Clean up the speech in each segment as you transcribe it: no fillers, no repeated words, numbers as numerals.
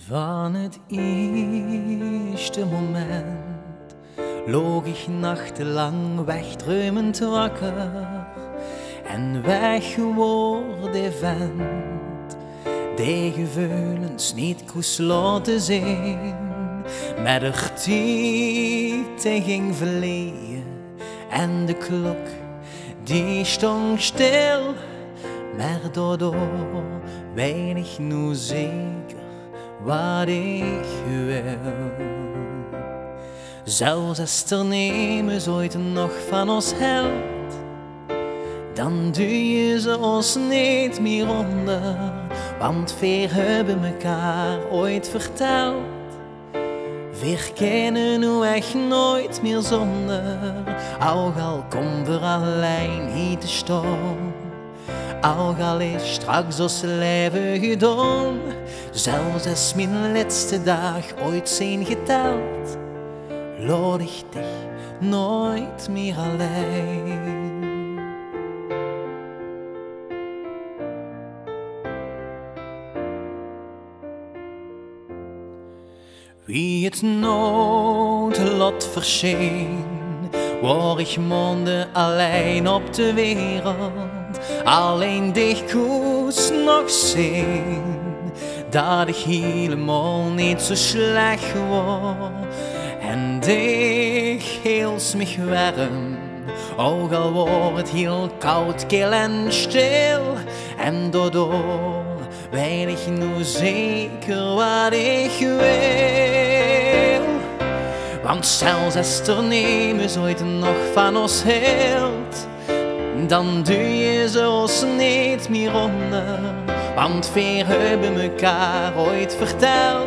Van het eerste moment loog ik nachtenlang wegdreumend wakker en weg geworden vent, die gevoelens niet koest laten zien, met de tijd ging verleden en de klok die stond stil, maar daardoor weinig nu zeker wat ik wil. Zelfs als er nemen ooit nog van ons held, dan doe je ze ons niet meer onder, want we hebben mekaar ooit verteld. We kennen nu echt nooit meer zonder, ook al komen we alleen hier te staan. Ook al is straks ons leven gedaan, zelfs als mijn laatste dag ooit zijn geteld, laat ik dich nooit meer alleen. Wie het noodlot verscheen, waar ik maanden alleen op de wereld, alleen dich koest nog zien, dat ik helemaal niet zo slecht was. En dich hield mich warm, ook al wordt het heel koud, kil en stil. En daardoor weet ik nu zeker wat ik wil. Want zelfs als er nemen ooit nog van ons hield, dan doe je ze ons niet meer onder, want we hebben mekaar ooit verteld.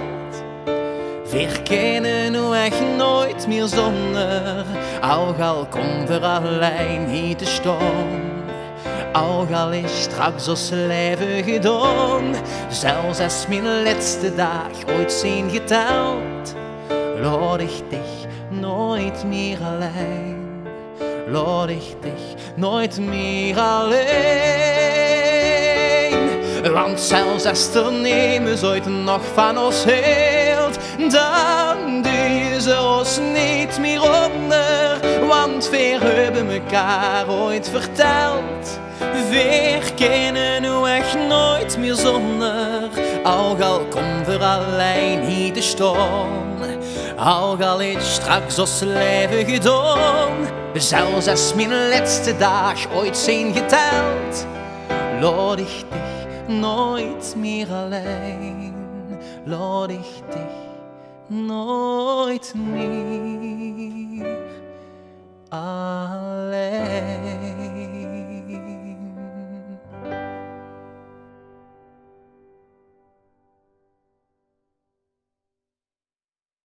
We kennen nu echt nooit meer zonder, ook al komen we alleen hier te staan. Ook al is straks ons leven gedaan, zelfs als mijn laatste dag ooit zijn geteld, laat ik dich nooit meer alleen, laat ik dich nooit meer alleen. Want zelfs als er nemen ooit nog van ons hield, dan doe je ze ons niet meer onder, want we hebben mekaar ooit verteld. We kennen nu echt nooit meer zonder, ook al komen we alleen hier te staan. Ook al is straks ons leven gedaan, zelfs als mijn laatste dag ooit zijn geteld, laat ik dich nooit meer alleen, laat ik dich nooit meer alleen.